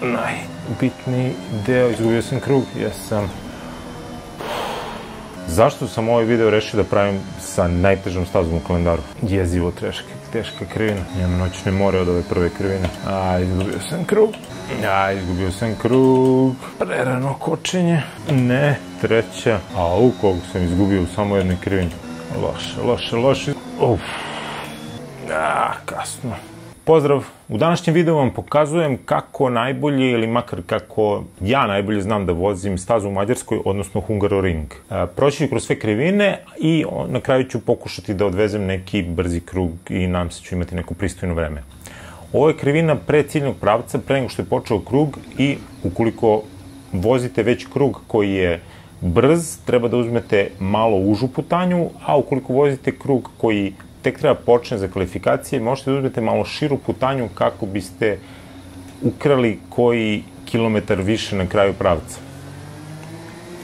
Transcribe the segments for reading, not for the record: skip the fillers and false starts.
najbitniji deo, izgubio sam krug, jesam. Zašto sam ovaj video rešio da pravim sa najtežom stazom u kalendaru? Jezivo teška krivina. Imam noćne more od ove prve krivine. Izgubio sam krug. Prerano kočenje. Ne, treća. Koliko sam izgubio u samo jednoj krivini. Loše. Kasno. Pozdrav! U današnjem videu vam pokazujem kako najbolje, ili makar kako ja najbolje znam da vozim stazu u Mađarskoj, odnosno Hungaroring. Proći ću kroz sve krivine i na kraju ću pokušati da odvezem neki brzi krug i nadam se ću imati neko pristojno vreme. Ovo je krivina pre ciljnog pravca, pre nego što je počeo krug, i ukoliko vozite već krug koji je brz, treba da uzmete malo užu putanju, a ukoliko vozite krug koji tek treba počne za kvalifikacije, možete da uzmete malo širu putanju kako biste ukrali koji kilometar više na kraju pravca.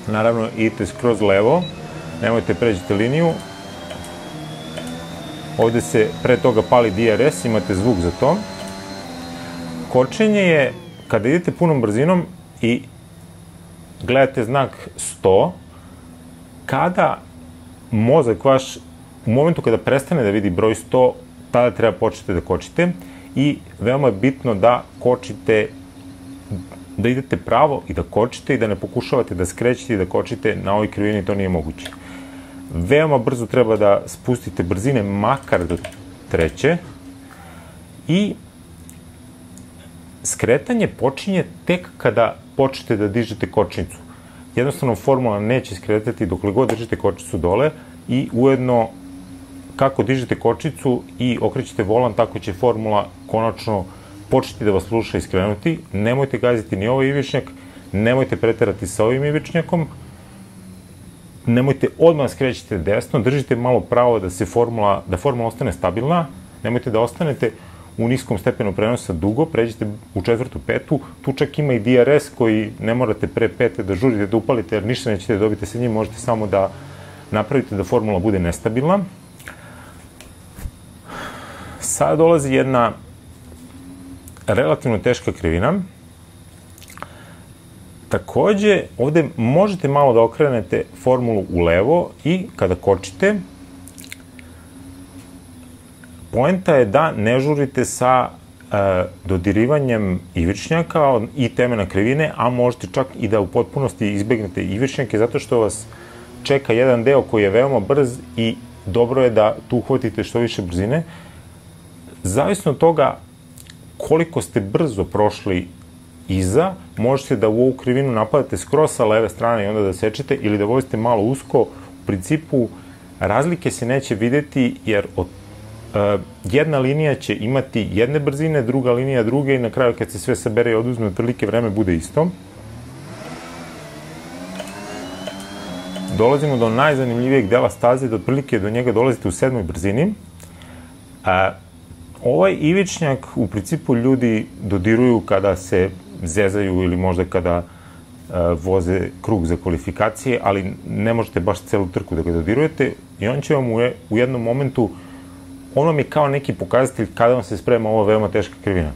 Naravno, idite skroz levo, nemojte pređite liniju. Ovde se pre toga pali DRS, imate zvuk za to. Kočenje je kada idete punom brzinom i gledate znak 100, kada mozak vaš u momentu kada prestane da vidi broj 100, tada treba početi da kočite i veoma je bitno da kočite, da idete pravo i da kočite i da ne pokušavate da skrećete i da kočite na ovoj krivini, to nije moguće. Veoma brzo treba da spustite brzine, makar do treće, i skretanje počinje tek kada počnete da dižete kočnicu. Jednostavno formula neće skretati dokle god držite kočnicu dole i ujedno kako dižete kočnicu i okrećete volan, tako će formula konačno početi da vas sluša i skrenuti. Nemojte gaziti ni ovaj ivičnjak, nemojte preterati sa ovim ivičnjakom, nemojte odmah skrećite desno, držite malo pravo da formula ostane stabilna, nemojte da ostanete u niskom stepenu prenosa dugo, pređite u četvrtu petu, tu čak ima i DRS koji ne morate pre pete da žurite, da upalite, jer ništa nećete dobiti sa njim, možete samo da napravite da formula bude nestabilna. Sada dolazi jedna relativno teška krivina. Takođe, ovde možete malo da okrenete formulu u levo i kada kočite, poenta je da ne žurite sa dodirivanjem ivičnjaka i temena krivine, a možete čak i da u potpunosti izbegnete ivičnjake, zato što vas čeka jedan deo koji je veoma brz i dobro je da tu uhvatite što više brzine. Zavisno od toga koliko ste brzo prošli iza, možete da u ovu krivinu napadate skroz sa leve strane i onda da sečete, ili da vozite malo usko. U principu, razlike se neće videti, jer jedna linija će imati jedne brzine, druga linija druge, i na kraju kad se sve sabere i oduzme otprilike, vreme bude isto. Dolazimo do najzanimljivijeg dela staze, da otprilike do njega dolazite u 7. brzini. Ovaj ivičnjak u principu ljudi dodiruju kada se zezaju ili možda kada voze krug za kvalifikacije, ali ne možete baš celu trku da ga dodirujete, i on će vam u jednom momentu, on vam je kao neki pokazatelj kada vam se sprema ova veoma teška krivina.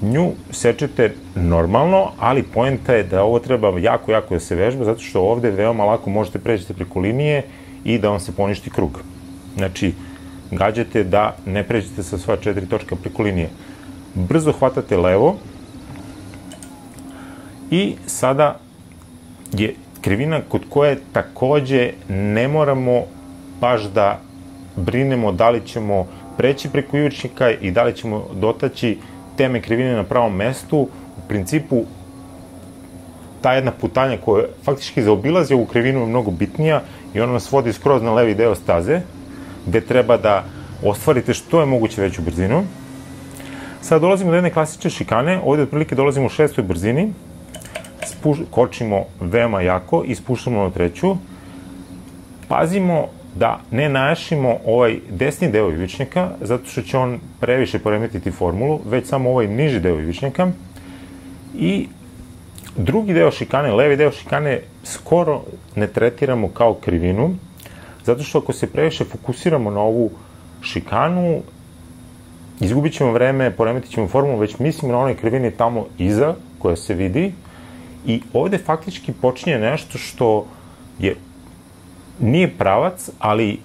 Nju sečete normalno, ali poenta je da ovo treba jako da se vežba, zato što ovde veoma lako možete pređete preko linije i da vam se poništi krug. Znači, gađate da ne pređete sa sva 4 točka preko linije. Brzo hvatate levo i sada je krivina kod koje takođe ne moramo baš da brinemo da li ćemo preći preko ivičnika i da li ćemo dotaći teme krivine na pravom mestu. U principu, ta jedna putanja koja faktički zaobilazi ovu krivinu je mnogo bitnija i ona nas vodi skroz na levi deo staze, gde treba da ostvarite što je moguće veću brzinu. Sada dolazimo do jedne klasične šikane, ovde otprilike dolazimo u 6. brzini, kočimo veoma jako i spuštamo na 3. Pazimo da ne najašimo ovaj desni deo ivičnjaka, zato što će on previše poremetiti formulu, već samo ovaj niži deo ivičnjaka. I drugi deo šikane, levi deo šikane, skoro ne tretiramo kao krivinu, zato što ako se previše fokusiramo na ovu šikanu, izgubit ćemo vreme, poremetit ćemo formu, već mislimo na onoj krivini tamo iza, koja se vidi, i ovde faktički počinje nešto što nije pravac, ali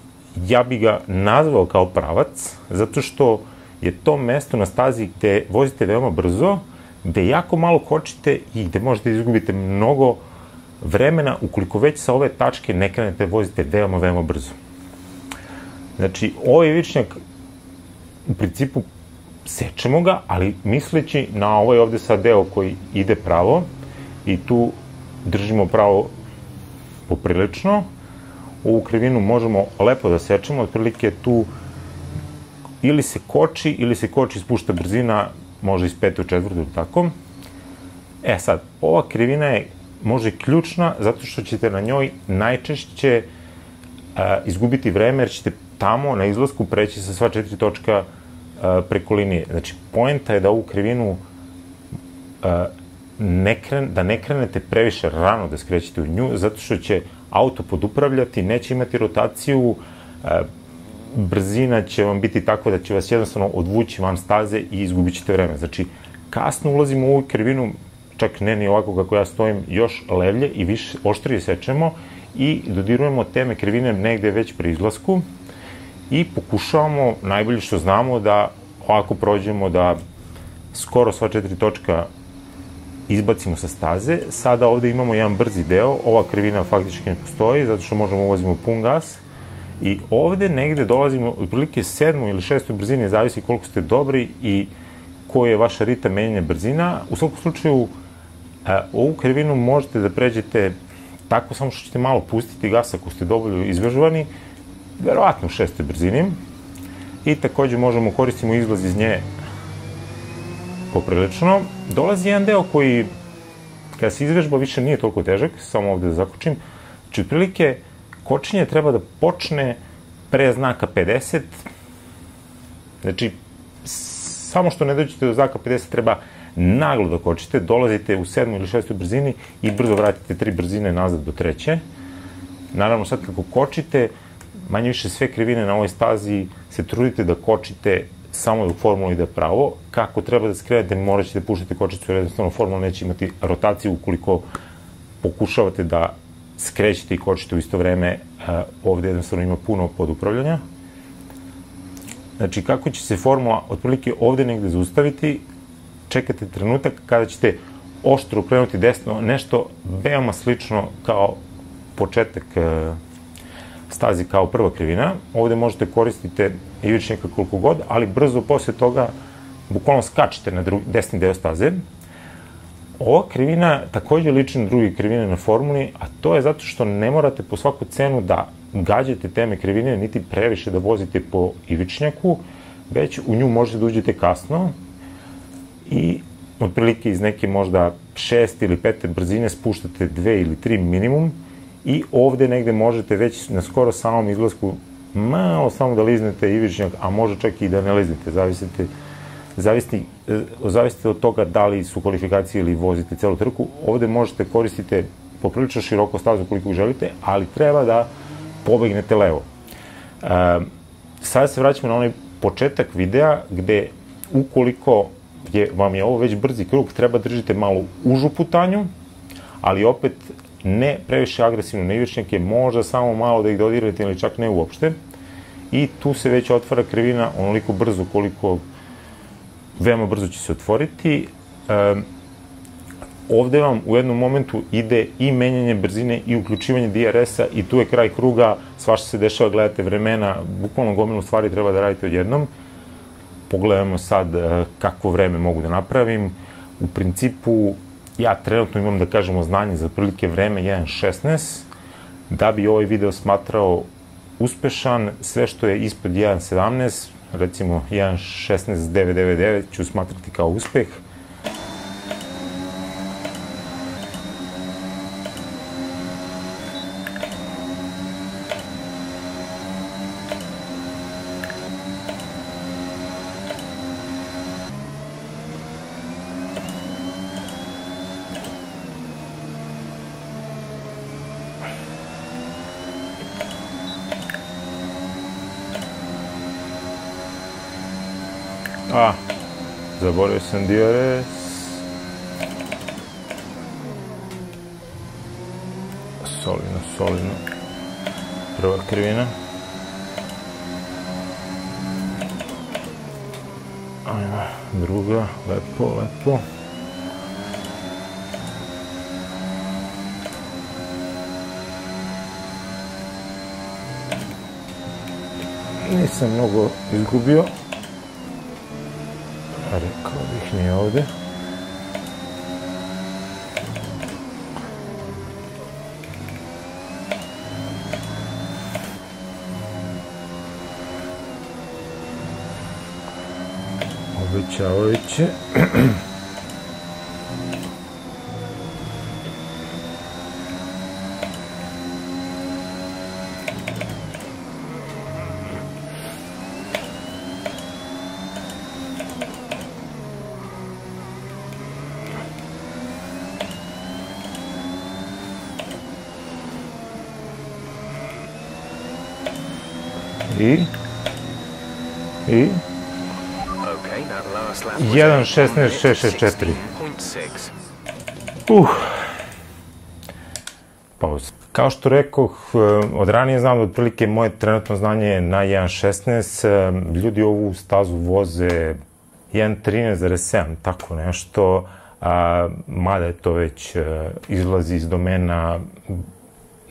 ja bi ga nazvao kao pravac, zato što je to mesto na stazi gde vozite veoma brzo, gde jako malo kočite i gde možete izgubiti mnogo vremena ukoliko već sa ove tačke ne krenete vozite veoma, veoma brzo. Znači, ovaj ivičnjak u principu sečemo ga, ali misleći na ovaj ovde sad deo koji ide pravo i tu držimo pravo poprilično. Ovu krivinu možemo lepo da sečemo, otprilike tu ili se koči, spušta brzina, može iz 5. u 4. ili tako. E sad, ova krivina je možda ključna zato što ćete na njoj najčešće izgubiti vreme jer ćete tamo na izlasku preći sa sva 4 točka preko linije. Znači, poenta je da ovu krivinu da ne krenete previše rano da skrećete u nju, zato što će auto podupravljati, neće imati rotaciju, brzina će vam biti takva da će vas jednostavno odvući van staze i izgubit ćete vreme. Znači, kasno ulazimo u ovu krivinu, čak ne ni ovako kako ja stojim, još levlje i više oštrije sečemo i dodirujemo teme krivine negde već pri izlasku i pokušavamo, najbolje što znamo, da ovako prođemo, da skoro sva 4 točka izbacimo sa staze. Sada ovde imamo jedan brzi deo, ova krivina faktički ne postoji, zato što možemo uvozimo pun gas i ovde negde dolazimo otprilike 7. ili 6. brzini, zavisi koliko ste dobri i koji je vaša ritam menjanja brzina. U svakom slučaju, ovu krivinu možete da pređete tako samo što ćete malo pustiti gas ako ste dovoljno izvežovani, verovatno u 6. brzini i takođe možemo koristimo izlaz iz nje poprilično. Dolazi jedan deo koji, kada se izvežba, više nije toliko težak, samo ovde da zakočim. Znači, otprilike, kočenje treba da počne pre znaka 50. Znači, samo što ne dođete do znaka 50, treba naglo da kočite, dolazite u 7. ili 6. brzini i brzo vratite 3 brzine nazad do 3. Naravno, sad kako kočite, manje više sve krivine na ovoj stazi se trudite da kočite samo dok formula ide pravo. Kako treba da skrenete, morat ćete puštati kočicu jer jednostavno formula neće imati rotaciju ukoliko pokušavate da skrećete i kočite u isto vreme. Ovde jednostavno ima puno podupravljanja. Znači, kako će se formula otprilike ovde negde zaustaviti, čekate trenutak kada ćete oštro ukrenuti desno, nešto veoma slično kao početak stazi kao prva krivina. Ovde možete koristiti ivičnjaka koliko god, ali brzo posle toga bukvalno skačete na desni deo staze. Ova krivina takođe liči na druge krivine na formuli, a to je zato što ne morate po svaku cenu da gađate teme krivine, niti previše da vozite po ivičnjaku, već u nju možete da uđete kasno i otprilike iz neke možda 6. ili 5. brzine spuštate 2 ili 3 minimum i ovde negde možete već na skoro samom izlasku malo samo da liznete ivičnjak, a može čak i da ne liznete, zavisite od toga da li su kvalifikacije ili vozite celu trku. Ovde možete koristiti poprilično široko stazu koliko želite, ali treba da pobegnete levo. Sada se vraćamo na onaj početak videa gde ukoliko vam je ovo već brzi krug, treba držite malo užu putanju, ali opet ne previše agresivno na ivičnjake, možda samo malo da ih dodirate ili čak ne uopšte. I tu se već otvara krivina onoliko brzo koliko veoma brzo će se otvoriti. Ovde vam u jednom momentu ide i menjanje brzine i uključivanje DRS-a i tu je kraj kruga, svašta se dešava, gledate vremena, bukvalno gomilu stvari treba da radite odjednom. Pogledamo sad kakvo vreme mogu da napravim. U principu, ja trenutno imam, da kažemo, znanje za prilike vreme 1.16. Da bi ovaj video smatrao uspešan, sve što je ispod 1.17, recimo 1.16.999 ću smatrati kao uspeh. Zaboravio sam DRS. Solidno. Prva krivina. Ajmo, druga, lepo. Nisam mnogo izgubio. Rekao bih nije ovde. Obećavajuće. I 1.16.664. Pauza. Kao što rekoh, od ranije znam da otprilike moje trenutno znanje je na 1.16. Ljudi ovu stazu voze 1.13.7, tako nešto, mada je to već izlazi iz domena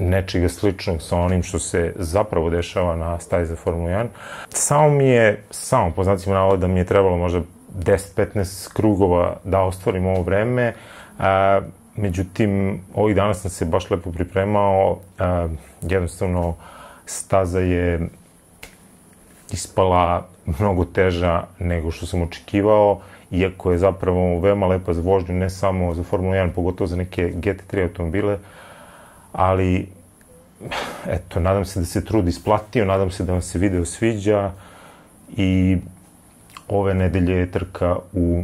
nečega sličnog sa onim što se zapravo dešava na stazi za Formulu 1. Samo po znacima navoda da mi je trebalo možda 10-15 krugova da ostvarim ovo vreme. Međutim, ovih dana sam se baš lepo pripremao. Jednostavno, staza je ispala mnogo teža nego što sam očekivao, iako je zapravo veoma lepa za vožnju, ne samo za Formulu 1, pogotovo za neke GT3 automobile, ali eto, nadam se da se trud isplatio, nadam se da vam se video sviđa i ove nedelje je trka u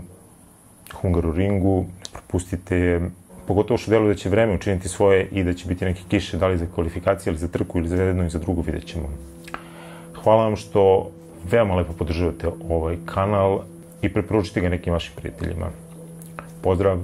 Hungaroringu, ne propustite je, pogotovo što deluje da će vreme učiniti svoje i da će biti neke kiše, da li za kvalifikacije, ili za trku, ili za jedno i za drugo, vidjet ćemo. Hvala vam što veoma lepo podržavate ovaj kanal i preporučite ga nekim vašim prijateljima. Pozdrav!